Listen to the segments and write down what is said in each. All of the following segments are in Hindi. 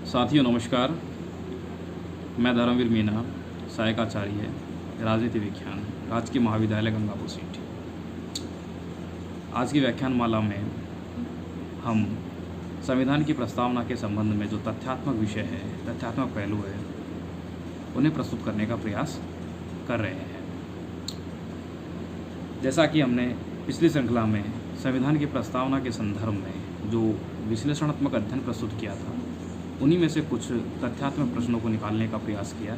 साथियों नमस्कार। मैं धर्मवीर मीना, सहायक आचार्य राजनीति विज्ञान, राजकीय महाविद्यालय गंगापुर सीट। आज की व्याख्यान माला में हम संविधान की प्रस्तावना के संबंध में जो तथ्यात्मक विषय है, तथ्यात्मक पहलू है, उन्हें प्रस्तुत करने का प्रयास कर रहे हैं। जैसा कि हमने पिछली श्रृंखला में संविधान की प्रस्तावना के संदर्भ में जो विश्लेषणात्मक अध्ययन प्रस्तुत किया था, उन्हीं में से कुछ तथ्यात्मक प्रश्नों को निकालने का प्रयास किया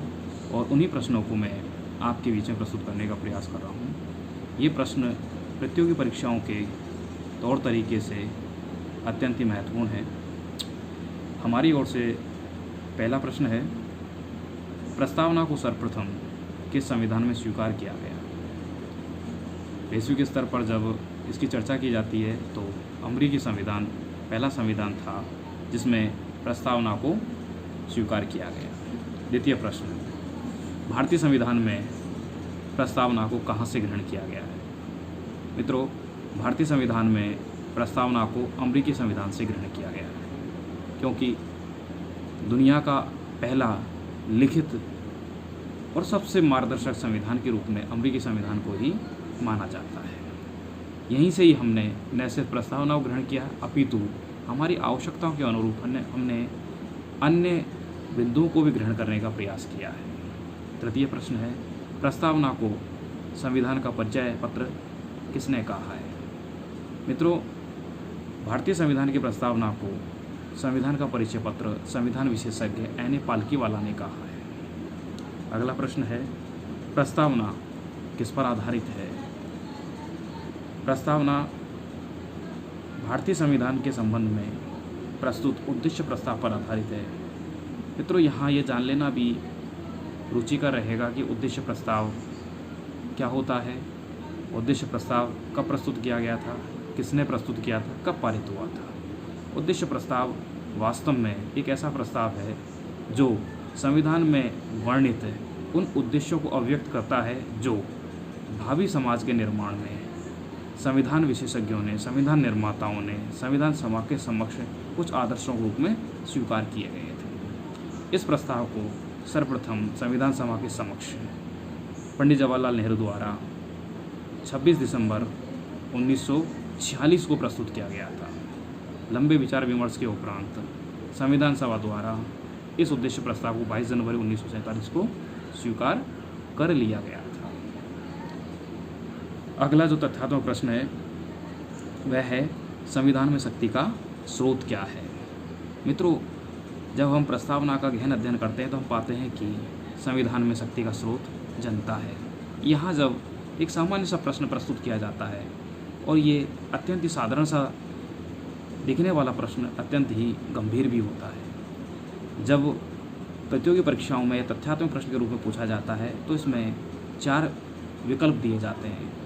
और उन्हीं प्रश्नों को मैं आपके बीच में प्रस्तुत करने का प्रयास कर रहा हूँ। ये प्रश्न प्रतियोगी परीक्षाओं के तौर तरीके से अत्यंत ही महत्वपूर्ण है। हमारी ओर से पहला प्रश्न है, प्रस्तावना को सर्वप्रथम किस संविधान में स्वीकार किया गया? वैश्विक स्तर पर जब इसकी चर्चा की जाती है तो अमेरिकी संविधान पहला संविधान था जिसमें प्रस्तावना को स्वीकार किया गया। द्वितीय प्रश्न, भारतीय संविधान में प्रस्तावना को कहाँ से ग्रहण किया गया है? मित्रों, भारतीय संविधान में प्रस्तावना को अमेरिकी संविधान से ग्रहण किया गया है, क्योंकि दुनिया का पहला लिखित और सबसे मार्गदर्शक संविधान के रूप में अमेरिकी संविधान को ही माना जाता है। यहीं से ही हमने न सिर्फ प्रस्तावना को ग्रहण किया, अपितु हमारी आवश्यकताओं के अनुरूप हमने अन्य बिंदुओं को भी ग्रहण करने का प्रयास किया है। तृतीय प्रश्न है, प्रस्तावना को संविधान का परिचय पत्र किसने कहा है? मित्रों, भारतीय संविधान की प्रस्तावना को संविधान का परिचय पत्र संविधान विशेषज्ञ एन ए पालकीवाला ने कहा है। अगला प्रश्न है, प्रस्तावना किस पर आधारित है? प्रस्तावना भारतीय संविधान के संबंध में प्रस्तुत उद्देश्य प्रस्ताव पर आधारित है। मित्रों, यहाँ ये जान लेना भी रुचिकर रहेगा कि उद्देश्य प्रस्ताव क्या होता है, उद्देश्य प्रस्ताव कब प्रस्तुत किया गया था, किसने प्रस्तुत किया था, कब पारित हुआ था। उद्देश्य प्रस्ताव वास्तव में एक ऐसा प्रस्ताव है जो संविधान में वर्णित उन उद्देश्यों को अभिव्यक्त करता है जो भावी समाज के निर्माण में संविधान विशेषज्ञों ने, संविधान निर्माताओं ने संविधान सभा के समक्ष कुछ आदर्शों के रूप में स्वीकार किए गए थे। इस प्रस्ताव को सर्वप्रथम संविधान सभा के समक्ष पंडित जवाहरलाल नेहरू द्वारा 26 दिसंबर 1946 को प्रस्तुत किया गया था। लंबे विचार विमर्श के उपरांत संविधान सभा द्वारा इस उद्देश्य प्रस्ताव को 22 जनवरी 1947 को स्वीकार कर लिया गया था। अगला जो तथ्यात्मक प्रश्न है वह है, संविधान में शक्ति का स्रोत क्या है? मित्रों, जब हम प्रस्तावना का गहन अध्ययन करते हैं तो हम पाते हैं कि संविधान में शक्ति का स्रोत जनता है। यहाँ जब एक सामान्य सा प्रश्न प्रस्तुत किया जाता है और ये अत्यंत ही साधारण सा दिखने वाला प्रश्न अत्यंत ही गंभीर भी होता है। जब प्रतियोगी परीक्षाओं में तथ्यात्मक प्रश्न के रूप में पूछा जाता है तो इसमें 4 विकल्प दिए जाते हैं: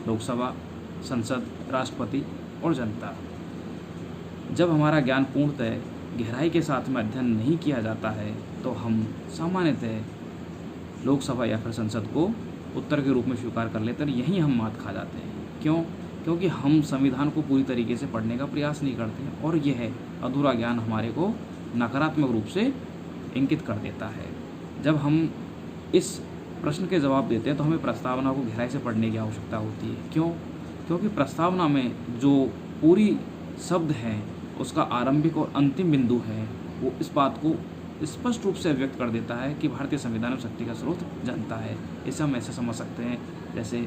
लोकसभा, संसद, राष्ट्रपति और जनता। जब हमारा ज्ञान पूर्णतः गहराई के साथ में अध्ययन नहीं किया जाता है तो हम सामान्यतः लोकसभा या फिर संसद को उत्तर के रूप में स्वीकार कर लेते हैं। यहीं हम मात खा जाते हैं। क्यों? क्योंकि हम संविधान को पूरी तरीके से पढ़ने का प्रयास नहीं करते हैं और यह अधूरा ज्ञान हमारे को नकारात्मक रूप से इंगित कर देता है। जब हम इस प्रश्न के जवाब देते हैं तो हमें प्रस्तावना को गहराई से पढ़ने की आवश्यकता होती है। क्यों? क्योंकि प्रस्तावना में जो पूरी शब्द हैं उसका आरंभिक और अंतिम बिंदु है वो इस बात को स्पष्ट रूप से व्यक्त कर देता है कि भारतीय संविधान में शक्ति का स्रोत जनता है। इसे हम ऐसे समझ सकते हैं, जैसे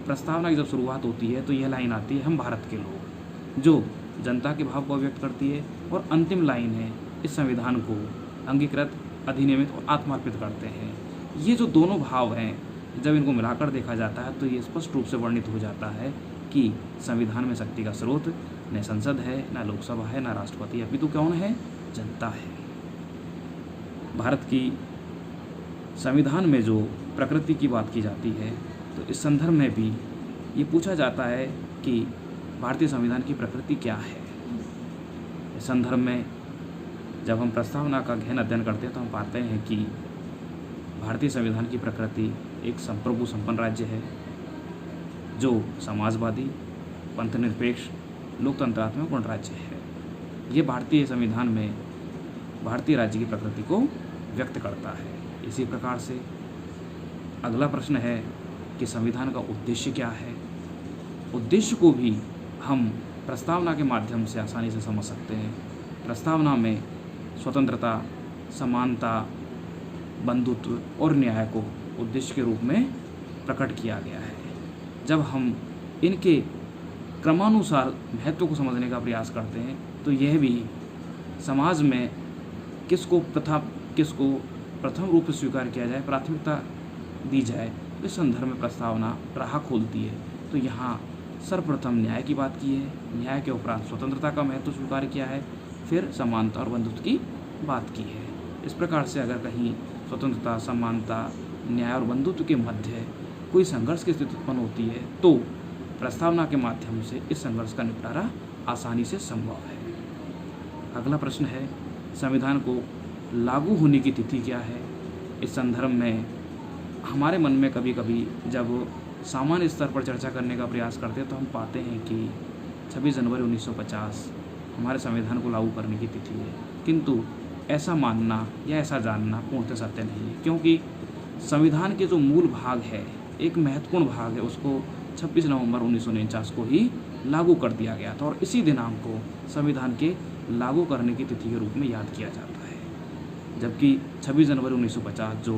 प्रस्तावना की जब शुरुआत होती है तो यह लाइन आती है, हम भारत के लोग, जो जनता के भाव को व्यक्त करती है, और अंतिम लाइन है, इस संविधान को अंगीकृत, अधिनियमित और आत्मार्पित करते हैं। ये जो दोनों भाव हैं, जब इनको मिलाकर देखा जाता है तो ये स्पष्ट रूप से वर्णित हो जाता है कि संविधान में शक्ति का स्रोत न संसद है, न लोकसभा है, न राष्ट्रपति, अपितु कौन है? जनता है। भारत की संविधान में जो प्रकृति की बात की जाती है तो इस संदर्भ में भी ये पूछा जाता है कि भारतीय संविधान की प्रकृति क्या है। इस संदर्भ में जब हम प्रस्तावना का गहन अध्ययन करते हैं तो हम पाते हैं कि भारतीय संविधान की प्रकृति एक संप्रभु संपन्न राज्य है जो समाजवादी, पंथनिरपेक्ष, लोकतंत्रात्मक गणराज्य है। ये भारतीय संविधान में भारतीय राज्य की प्रकृति को व्यक्त करता है। इसी प्रकार से अगला प्रश्न है कि संविधान का उद्देश्य क्या है। उद्देश्य को भी हम प्रस्तावना के माध्यम से आसानी से समझ सकते हैं। प्रस्तावना में स्वतंत्रता, समानता, बंधुत्व और न्याय को उद्देश्य के रूप में प्रकट किया गया है। जब हम इनके क्रमानुसार महत्व को समझने का प्रयास करते हैं तो यह भी समाज में किसको प्रथम रूप से स्वीकार किया जाए, प्राथमिकता दी जाए, इस संदर्भ में प्रस्तावना राह खोलती है। तो यहाँ सर्वप्रथम न्याय की बात की है, न्याय के उपरांत स्वतंत्रता का महत्व स्वीकार किया है, फिर समानता और बंधुत्व की बात की है। इस प्रकार से अगर कहीं स्वतंत्रता, समानता, न्याय और बंधुत्व के मध्य कोई संघर्ष की स्थिति उत्पन्न होती है तो प्रस्तावना के माध्यम से इस संघर्ष का निपटारा आसानी से संभव है। अगला प्रश्न है संविधान को लागू होने की तिथि क्या है। इस संदर्भ में हमारे मन में कभी कभी जब सामान्य स्तर पर चर्चा करने का प्रयास करते हैं तो हम पाते हैं कि 26 जनवरी 1950 हमारे संविधान को लागू करने की तिथि है, किंतु ऐसा मानना या ऐसा जानना पूर्णतः सत्य नहीं है, क्योंकि संविधान के जो मूल भाग है, एक महत्वपूर्ण भाग है, उसको 26 नवंबर 1949 को ही लागू कर दिया गया था और इसी दिनांक को संविधान के लागू करने की तिथि के रूप में याद किया जाता है। जबकि 26 जनवरी 1950 जो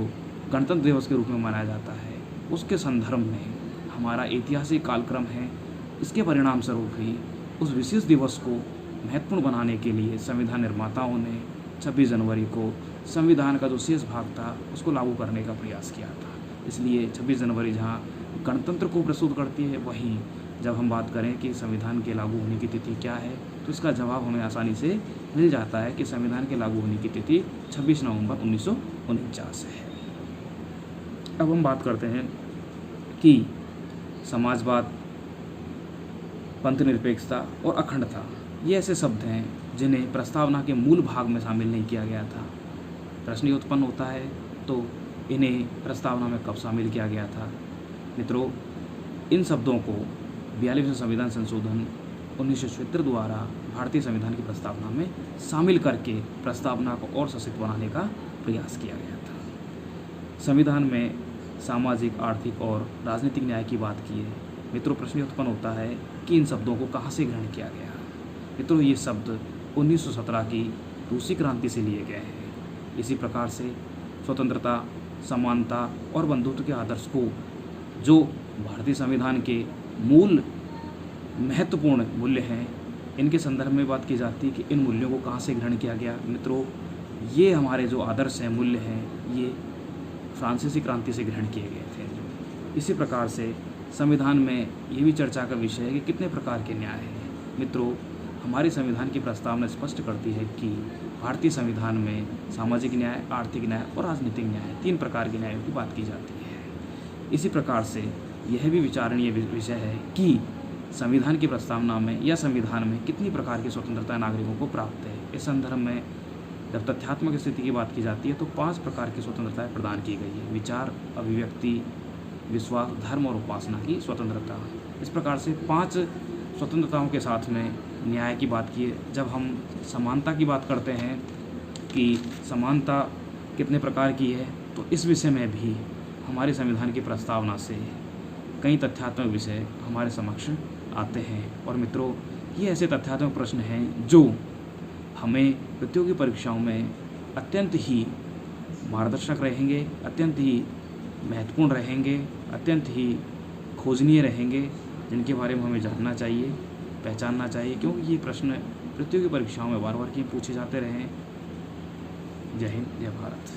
गणतंत्र दिवस के रूप में मनाया जाता है, उसके संदर्भ में हमारा ऐतिहासिक कालक्रम है। इसके परिणाम स्वरूप ही उस विशेष दिवस को महत्वपूर्ण बनाने के लिए संविधान निर्माताओं ने 26 जनवरी को संविधान का जो शेष भाग था उसको लागू करने का प्रयास किया था। इसलिए 26 जनवरी जहाँ गणतंत्र को प्रस्तुत करती है, वहीं जब हम बात करें कि संविधान के लागू होने की तिथि क्या है तो इसका जवाब हमें आसानी से मिल जाता है कि संविधान के लागू होने की तिथि 26 नवंबर 1949 है। अब हम बात करते हैं कि समाजवाद, पंथनिरपेक्षता और अखंडता ये ऐसे शब्द हैं जिन्हें प्रस्तावना के मूल भाग में शामिल नहीं किया गया था। प्रश्न ये उत्पन्न होता है तो इन्हें प्रस्तावना में कब शामिल किया गया था। मित्रों, इन शब्दों को 42वें संविधान संशोधन 1976 द्वारा भारतीय संविधान की प्रस्तावना में शामिल करके प्रस्तावना को और सशक्त बनाने का प्रयास किया गया था। संविधान में सामाजिक, आर्थिक और राजनीतिक न्याय की बात की है। मित्रों, प्रश्न उत्पन्न होता है कि इन शब्दों को कहाँ से ग्रहण किया गया। मित्रों, ये शब्द 1917 की रूसी क्रांति से लिए गए हैं। इसी प्रकार से स्वतंत्रता, समानता और बंधुत्व के आदर्श को जो भारतीय संविधान के मूल महत्वपूर्ण मूल्य हैं, इनके संदर्भ में बात की जाती है कि इन मूल्यों को कहाँ से ग्रहण किया गया। मित्रों, ये हमारे जो आदर्श हैं, मूल्य हैं, ये फ्रांसीसी क्रांति से ग्रहण किए गए थे। इसी प्रकार से संविधान में ये भी चर्चा का विषय है कि कितने प्रकार के न्याय हैं। मित्रों, हमारे संविधान की प्रस्तावना स्पष्ट करती है कि भारतीय संविधान में सामाजिक न्याय, आर्थिक न्याय और राजनीतिक न्याय 3 प्रकार के न्यायों की बात की जाती है। इसी प्रकार से यह भी विचारणीय विषय है कि संविधान की प्रस्तावना में या संविधान में कितनी प्रकार की स्वतंत्रता नागरिकों को प्राप्त है। इस संदर्भ में जब तथ्यात्मक स्थिति की बात की जाती है तो 5 प्रकार की स्वतंत्रताएं प्रदान की गई है। विचार, अभिव्यक्ति, विश्वास, धर्म और उपासना की स्वतंत्रता। इस प्रकार से 5 स्वतंत्रताओं के साथ में न्याय की बात की है। जब हम समानता की बात करते हैं कि समानता कितने प्रकार की है, तो इस विषय में भी हमारे संविधान की प्रस्तावना से कई तथ्यात्मक विषय हमारे समक्ष आते हैं। और मित्रों, ये ऐसे तथ्यात्मक प्रश्न हैं जो हमें प्रतियोगी परीक्षाओं में अत्यंत ही मार्गदर्शक रहेंगे, अत्यंत ही महत्वपूर्ण रहेंगे, अत्यंत ही खोजनीय रहेंगे, जिनके बारे में हमें जानना चाहिए, पहचानना चाहिए, क्योंकि ये प्रश्न प्रतियोगी परीक्षाओं में बार बार क्यों पूछे जाते रहे हैं। जय हिंद, जय भारत।